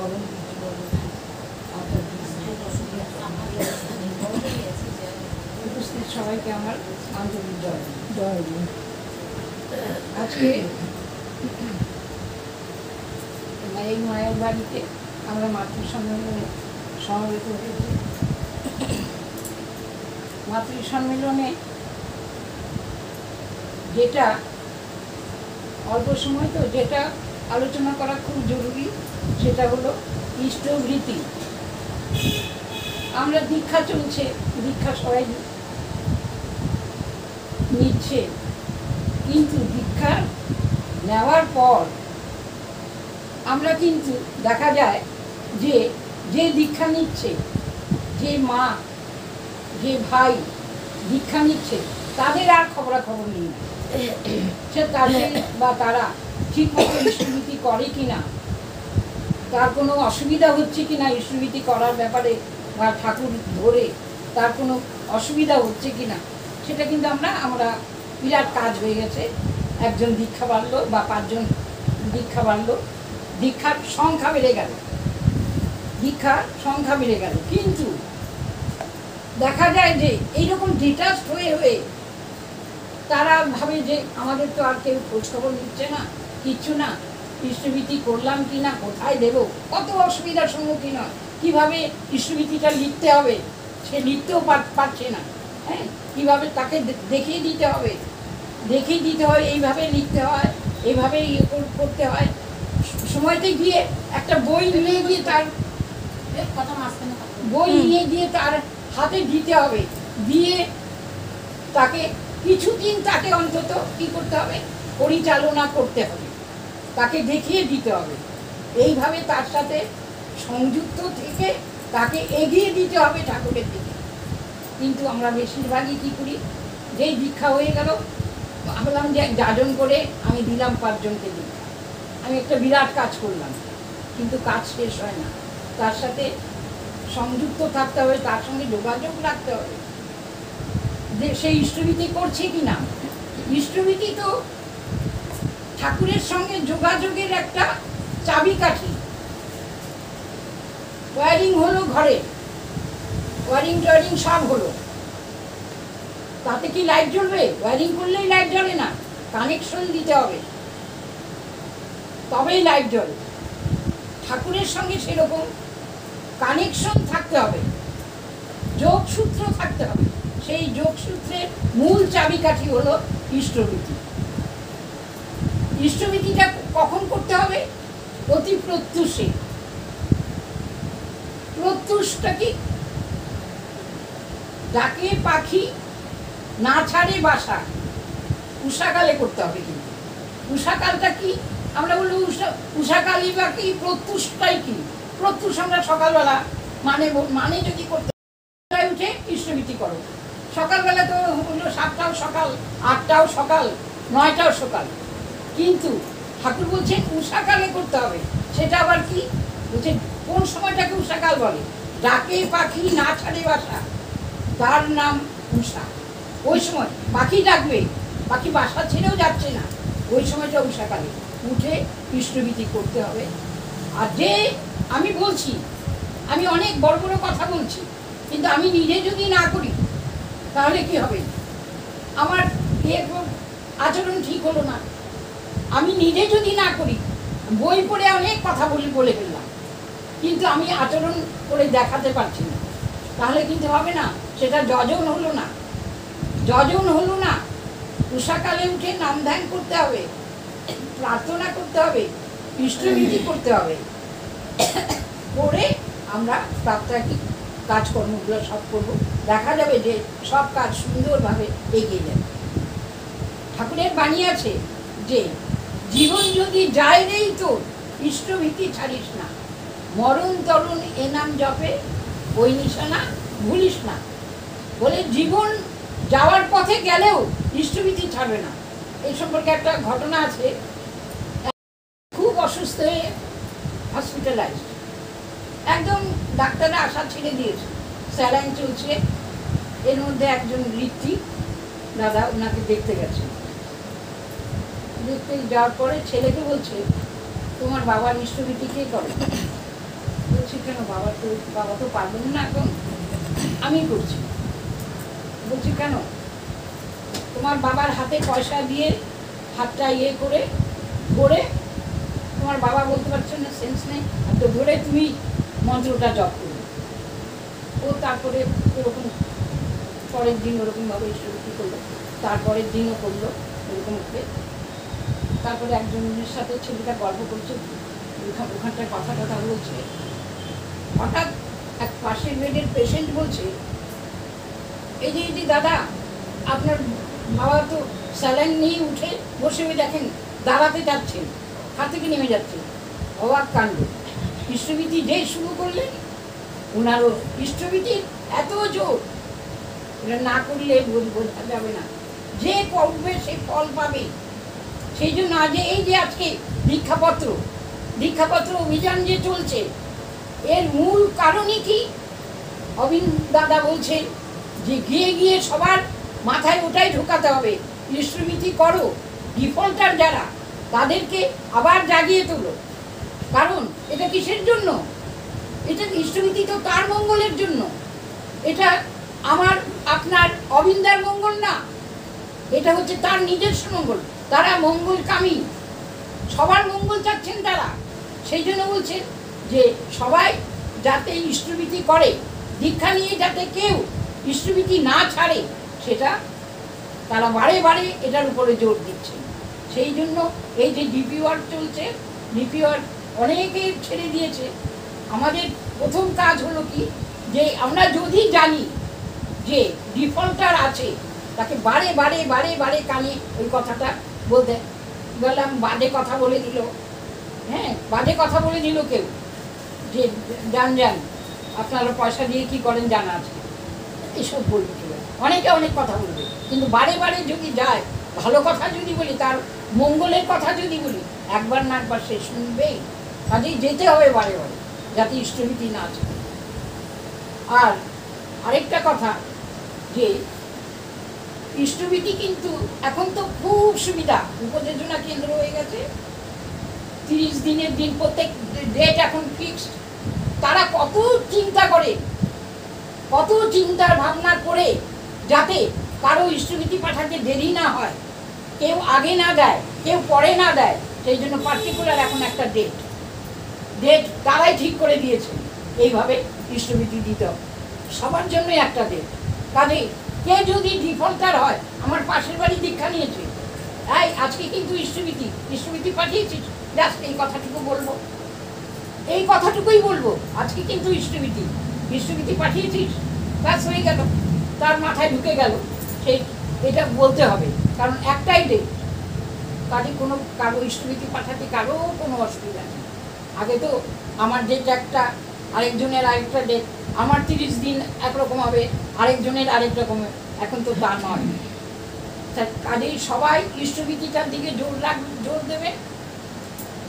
গরম কিছু বলবো উপস্থিত সবাইকে আমার আন্তরিক জয় জয়। আজকে এই মায়ের বাড়িতে আমরা মাতৃ সম্মেলনে সমবেত হয়েছি। মাতৃ সম্মেলনে যেটা অল্প সময় তো যেটা আলোচনা করা খুব জরুরি সেটা হলো ইষ্টভৃতি। আমরা দীক্ষা চলছে, দীক্ষা সবাই নিচ্ছে, কিন্তু দীক্ষা নেওয়ার পর আমরা কিন্তু দেখা যায় যে যে দীক্ষা নিচ্ছে, যে মা যে ভাই দীক্ষা নিচ্ছে তাদের আর খবরাখবর নেই না, সে তাদের বা তারা ঠিক মতো ইষ্টভৃতি করে কিনা, তার কোনো অসুবিধা হচ্ছে কিনা ইষ্টভৃতি করার ব্যাপারে বা ঠাকুর ধরে তার কোনো অসুবিধা হচ্ছে কিনা সেটা কিন্তু আমরা বিরাট কাজ হয়ে গেছে। একজন দীক্ষা বাড়লো বা 5 জন দীক্ষা বাড়লো, দীক্ষার সংখ্যা বেড়ে গেল, দীক্ষার সংখ্যা বেড়ে গেল, কিন্তু দেখা যায় যে এইরকম ডিটাচড হয়ে হয়ে তারা ভাবে যে আমাদের তো আর কেউ খোঁজখবর নিচ্ছে না, কিচ্ছু না, ইষ্টভৃতি করলাম কি না, কোথায় দেবো, কত অসুবিধার সম্মুখীন হয়, কীভাবে ইষ্টভৃতিটা লিখতে হবে সে লিখতেও পারছে না, হ্যাঁ, কীভাবে তাকে দেখিয়ে দিতে হবে, এইভাবে লিখতে হয়, এইভাবে করতে হয়। সময়তে গিয়ে একটা বই নিয়ে গিয়ে তার তার হাতে দিতে হবে, দিয়ে তাকে কিছুদিন তাকে অন্তত কী করতে হবে, পরিচালনা করতে হবে, তাকে দেখিয়ে দিতে হবে, এইভাবে তার সাথে সংযুক্ত থেকে তাকে এগিয়ে দিতে হবে ঠাকুরের দিকে। কিন্তু আমরা বেশিরভাগই কী করি, যেই দীক্ষা হয়ে গেল ভাবলাম যে যাজন করে আমি দিলাম 5 জনকে দীক্ষা, আমি একটা বিরাট কাজ করলাম, কিন্তু কাজ শেষ হয় না, তার সাথে সংযুক্ত থাকতে হবে, তার সঙ্গে যোগাযোগ রাখতে হবে যে সে ইষ্টভৃতি করছে কি না। ইষ্টভৃতি তো ঠাকুরের সঙ্গে যোগাযোগের একটা চাবিকাঠি। ওয়ারিং হলো ঘরে, ওয়ারিং টোয়ারিং সব হলো, তাতে কি লাইট জ্বলবে? ওয়ারিং করলেই লাইট জ্বলে না, কানেকশন দিতে হবে তবেই লাইট জ্বলে। ঠাকুরের সঙ্গে সেরকম কানেকশন থাকতে হবে, যোগসূত্র থাকতে হবে, সেই যোগসূত্রের মূল চাবিকাঠি হলো ইষ্টভৃতি। ইষ্টভৃতিটা কখন করতে হবে? অতি প্রত্যুষে। প্রত্যুষটা কি? ডাকে পাখি না ছাড়ে বাসা, উষাকালে করতে হবে। কিন্তু উষাকালটা কি? আমরা বলবো উষাকালই বা কি, প্রত্যুষটাই কি? প্রত্যুষ আমরা সকালবেলা মানে যদি করতে উঠে ইষ্টভৃতি করো, সকালবেলা তো হলো 7টাও সকাল, 8টাও সকাল, 9টাও সকাল, কিন্তু ঠাকুর বলছেন উষাকালে করতে হবে। সেটা আবার কি বলছে? কোন সময়টাকে উষাকাল বলে? ডাকে পাখি না ছাড়ে বাসা, তার নাম উষা। ওই সময় পাখি ডাকবে, পাখি বাসা ছেড়েও যাচ্ছে না, ওই সময়টা উষাকালে উঠে ইষ্টভৃতি করতে হবে। আর যে আমি বলছি, আমি অনেক বড় বড় কথা বলছি, কিন্তু আমি নিজে যদি না করি তাহলে কি হবে? আমার আচরণ ঠিক হলো না। আমি নিজে যদি না করি, বই পড়ে অনেক কথা বলে ফেললাম, কিন্তু আমি আচরণ করে দেখাতে পারছি না, তাহলে কিন্তু হবে না, সেটা যজন হলো না, যজন হলো না। উষাকালে উঠে নাম ধ্যান করতে হবে, প্রার্থনা করতে হবে, ইষ্টভৃতি করতে হবে, করে আমরা প্রাত্যহিক কাজকর্মগুলো সব করব, দেখা যাবে যে সব কাজ সুন্দরভাবে এগিয়ে যাবে। ঠাকুরের বাণী আছে যে জীবন যদি যায় রেই তোর, ইষ্টভৃতি ছাড়িস না, মরণ তরুণ এ নাম জপে, ওই নিশানা ভুলিস না। বলে জীবন যাওয়ার পথে গেলেও ইষ্টভৃতি ছাড়বে না। এই সম্পর্কে একটা ঘটনা আছে, খুব অসুস্থ হয়ে হসপিটালাইজ, একদম ডাক্তাররা আশা ছেড়ে দিয়েছে, স্যালাইন চলছে। এর মধ্যে একজন ঋত্বিক দাদা ওনাকে দেখতে গেছে, দেখতে যাওয়ার পরে ছেলেকে বলছে, তোমার বাবার ইষ্টভৃতি কে করে? বলছি কেন বাবা তো পারবেন না এখন, আমি করছি। বলছি কেন? তোমার বাবার হাতে পয়সা দিয়ে হাতটা ইয়ে করে ধরে, তোমার বাবা বলতে পারছো না, সেন্স নেই, আর তো ধরে তুমি মন্ত্রটা জপ করবে। ও তারপরে ওরকম পরের দিন ওরকমভাবে শুরু করলো, তারপরের দিনও করলো ওরকম করে। তারপরে একজনের সাথে ছেলেটা গল্প করছে, ওখানটায় কথা বলছে। হঠাৎ এক পাশের বেডের পেশেন্ট বলছে, এই যে দাদা, আপনার বাবা তো স্যালাইন নিয়ে উঠে বসে দেখেন দাঁড়াতে যাচ্ছেন, হাত থেকে নেমে যাচ্ছে। অবাক কাণ্ড। ইষ্টভীতি যে শুরু করলেন, ওনারও ইষ্টভীতির এত জোর, এটা না করলে বোঝা যাবে না। যে করবে সে ফল পাবে। সেই জন্য এই যে আজকে দীক্ষাপত্র অভিযান যে চলছে, এর মূল কারণই কি? অবিন দাদা বলছেন যে গিয়ে গিয়ে সবার মাথায় ওটাই ঢোকাতে হবে, ইষ্টভীতি করো, ডিফল্টার যারা তাদেরকে আবার জাগিয়ে তোলো। কারণ এটা কিসের জন্য? এটা ইষ্টভীতি তো তার মঙ্গলের জন্য। এটা আমার আপনার অবিন্দার মঙ্গল না, এটা হচ্ছে তার নিজস্ব মঙ্গল। তারা মঙ্গলকামী, সবার মঙ্গল চাচ্ছেন তারা। সেই জন্য বলছেন যে সবাই যাতে ইষ্টভীতি করে, দীক্ষা নিয়ে যাতে কেউ ইষ্টভীতি না ছাড়ে, সেটা তারা বারে বারে এটার উপরে জোর দিচ্ছে। সেই জন্য এই যে ডিপি ওয়ার্ক চলছে, ডিপি ওয়ার্ক অনেকে ছেড়ে দিয়েছে। আমাদের প্রথম কাজ হলো কি, যে আমরা যদি জানি যে ডিফল্টার আছে, তাকে বারে বারে বারে বারে কানে ওই কথাটা বলতে বললাম। বাজে কথা বলে দিল, হ্যাঁ বাজে কথা বলে দিল কেউ, যে যান আপনারা পয়সা দিয়ে কি করেন জানা আছে, এসব বলবে কেউ, অনেকে অনেক কথা বলবে। কিন্তু বারে বারে যদি যায়, ভালো কথা যদি বলি, তার মঙ্গলের কথা যদি বলি, একবার না একবার সে শুনবেই। কাজেই যেতে হবে বারে বারে, যাতে ইষ্টভীতি না আছে। আর আরেকটা কথা, যে ইষ্টভীতি কিন্তু এখন তো খুব সুবিধা, উপযোজনা কেন্দ্র হয়ে গেছে। 30 দিনের দিন, প্রত্যেক ডেট এখন ফিক্সড। তারা কত চিন্তা করে, কত চিন্তার ভাবনা করে, যাতে কারো ইষ্টভীতি পাঠাতে দেরি না হয়, কেউ আগে না দেয়, কেউ পরে না দেয়। সেই জন্য পার্টিকুলার এখন একটা ডেট তারাই ঠিক করে দিয়েছে, এইভাবে ইষ্টভীতি দিতে হবে সবার জন্যই একটা ডেট। কাজে কে যদি ডিফল্টার হয়, আমার পাশের বাড়ি দীক্ষা নিয়েছে, আজকে কিন্তু ইষ্টভীতি পাঠিয়েছিস, জাস্ট এই কথাটুকু বলবো, এই কথাটুকুই বলবো, আজকে কিন্তু ইষ্টভীতি পাঠিয়েছিস, ব্যাস হয়ে গেল, তার মাথায় ঢুকে গেল। সেই এটা বলতে হবে, কারণ একটাই ডেট। কাজে কারো ইষ্টভীতি পাঠাতে কারো কোনো অসুবিধা নেই। আগে তো আমার ডেট একটা, আরেকজনের আরেকটা ডেট, আমার 30 দিন একরকম হবে, আরেকজনের আরেক রকম হবে। এখন তো তা নয়। কাজেই সবাই ইষ্টভীতিটার দিকে জোর দেবে।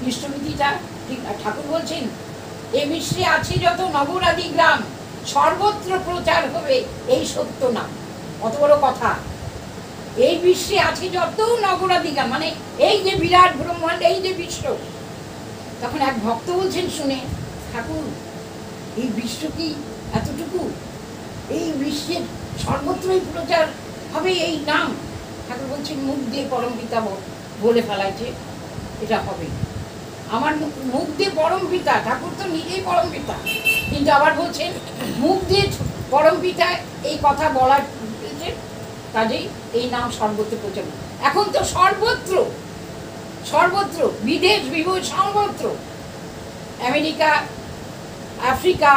ইষ্টভীতিটা ঠিক। ঠাকুর বলছেন, এ বিশ্বে আছে যত নগরাদি গ্রাম, সর্বত্র প্রচার হবে এই সত্য নাম। কত বড় কথা! এই বিশ্বে আছে যত নগরাদি গ্রাম, মানে এই যে বিরাট ব্রহ্মাণ্ড, এই যে বিশ্ব। তখন এক ভক্ত বলছেন শুনে, ঠাকুর এই বিশ্ব কি এতটুকু? এই বিশ্বের সর্বত্রই প্রচার হবে এই নাম। ঠাকুর বলছেন, মুখ দিয়ে পরম পিতা বলে ফেলাইছে এটা হবে। আমার মুখ দিয়ে পরম পিতা, ঠাকুর তো নিজেই পরম পিতা, কিন্তু আবার বলছেন মুখ দিয়ে পরম পিতা এই কথা বলার, কাজেই এই নাম সর্বত্র প্রচার। এখন তো সর্বত্র বিদেশ বিভূষ, সর্বত্র আমেরিকা, আফ্রিকা,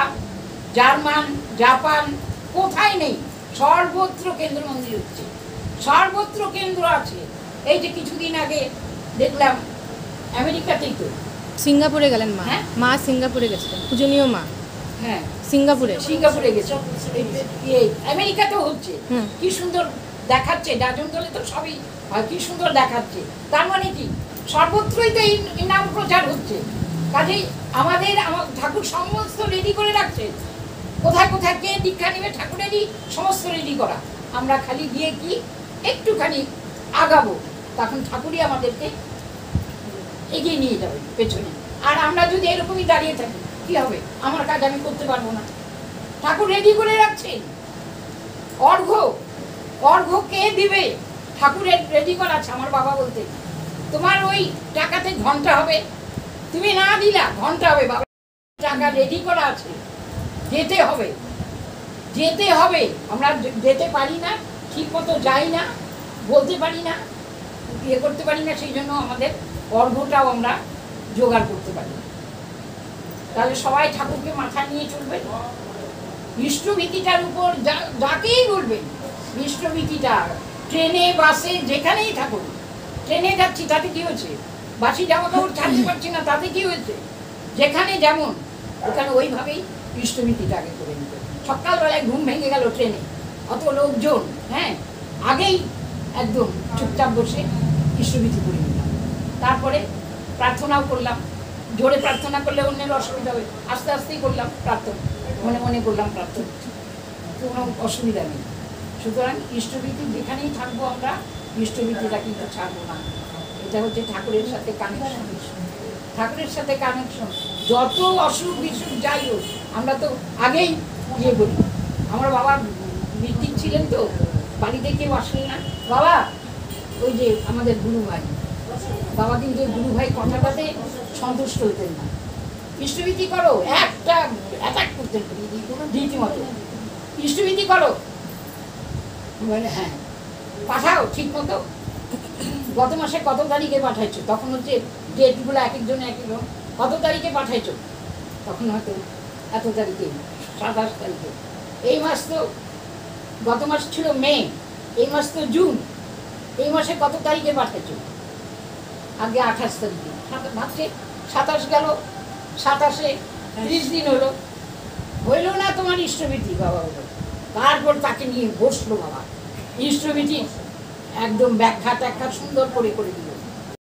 জার্মান, জাপান, কোথায় নেই, সর্বত্র কেন্দ্র মন্দির হচ্ছে, সর্বত্র কেন্দ্র আছে। এই যে কিছুদিন আগে দেখলাম আমেরিকাতেই তো সিঙ্গাপুরে গেলেন মা। হ্যাঁ? মা সিঙ্গাপুরে গেছিলেন, পূজনীয় মা। হ্যাঁ, সিঙ্গাপুরে গেছে। আমেরিকাতেও হচ্ছে, কি সুন্দর দেখাচ্ছে। ডাজনতলে তো সবই কি সুন্দর দেখাচ্ছে। তার মানে কি সর্বত্রই তো এই নাম প্রচার হচ্ছে। কাজেই আমার ঠাকুর সমস্ত রেডি করে রাখছে, কোথায় কোথায় কে দীক্ষা নেবে, ঠাকুরেরই সমস্ত রেডি করা। আমরা খালি গিয়ে কি একটুখানি আগাবো, তখন ঠাকুরই আমাদেরকে এগিয়ে নিয়ে যাবে পেছনে। আর আমরা যদি এরকমই দাঁড়িয়ে থাকি, কি হবে? আমার কাজ আমি করতে পারবো না। ঠাকুর রেডি করে রাখছেন। অর্ঘ্য অর্ঘ্য কে দিবে? ঠাকুরের রেডি করা আছে। আমার বাবা বলতে, তোমার ওই টাকাতে ঘন্টা হবে, তুমি না দিলা ঘন্টা হবে। বাবা টাকা রেডি করা আছে, যেতে হবে, যেতে হবে। আমরা যেতে পারি না, ঠিক মতো যাই না, বলতে পারি না, ইয়ে করতে পারি না, সেই জন্য আমাদের অর্ঘ্যটাও আমরা জোগাড় করতে পারি না। তাহলে সবাই ঠাকুরকে মাথায় নিয়ে চলবেন। ইষ্টভীতিটার উপর যাকেই বলবেন, ইষ্টভীতিটা ট্রেনে বাসে যেখানেই থাকুন। ট্রেনে যাচ্ছি তাতে কি হয়েছে? বাসি জামা কাপড় ছাড়তে পারছি না তাতে কি হয়েছে? যেখানে যেমন ওখানে ওইভাবেই ইষ্টভীতিটা আগে করে নিতে। সকালবেলায় ঘুম ভেঙে গেল ট্রেনে, অত লোকজন, হ্যাঁ, আগেই একদম চুপচাপ বসে ইষ্টভীতি করে নিলাম। তারপরে প্রার্থনাও করলাম। জোরে প্রার্থনা করলে অন্যের অসুবিধা হবে, আস্তে আস্তেই করলাম প্রার্থনা, মনে মনে করলাম প্রার্থনা, কোনো অসুবিধা নেই। সুতরাং ইষ্টভীতি যেখানেই থাকবো আমরা, ইষ্টভীতিটা কিন্তু ছাড়বো না। এটা হচ্ছে ঠাকুরের সাথে কানেকশন। ঠাকুরের সাথে কানেকশন, যত অসুখ বিসুখ যাই হোক আমরা তো আগেই ইয়ে করি। আমার বাবা মৃত্যু ছিলেন তো, বাড়িতে কেউ আসলেন না। বাবা ওই যে আমাদের গুরু ভাই, বাবা কিন্তু গুরু ভাই কথাটাতে সন্তুষ্ট হতেন না। ইষ্টভীতি করো, একটা অ্যাটাক করতেন রীতিমতো, ইষ্টভীতি করো, বলে হ্যাঁ পাঠাও ঠিক মতো। গত মাসে কত তারিখে পাঠাইছো? তখন হচ্ছে ডেটগুলো এক একজন এক একজন, কত তারিখে পাঠাইছো? তখন হয়তো এত তারিখে, 27 তারিখে। এই মাস তো, গত মাস ছিল মে, এই মাস তো জুন, এই মাসে কত তারিখে পাঠাইছো? আগে 28 তারিখে। ভাবছে 27 গেল, 27-এ 30 দিন হলো, হইল না তোমার ইষ্টভীতি। বাবা বলো, তারপর তাকে নিয়ে বসলো বাবা, ইষ্টভীতি একদম ব্যাখ্যা ট্যাখ্যা সুন্দর করে করে দিল।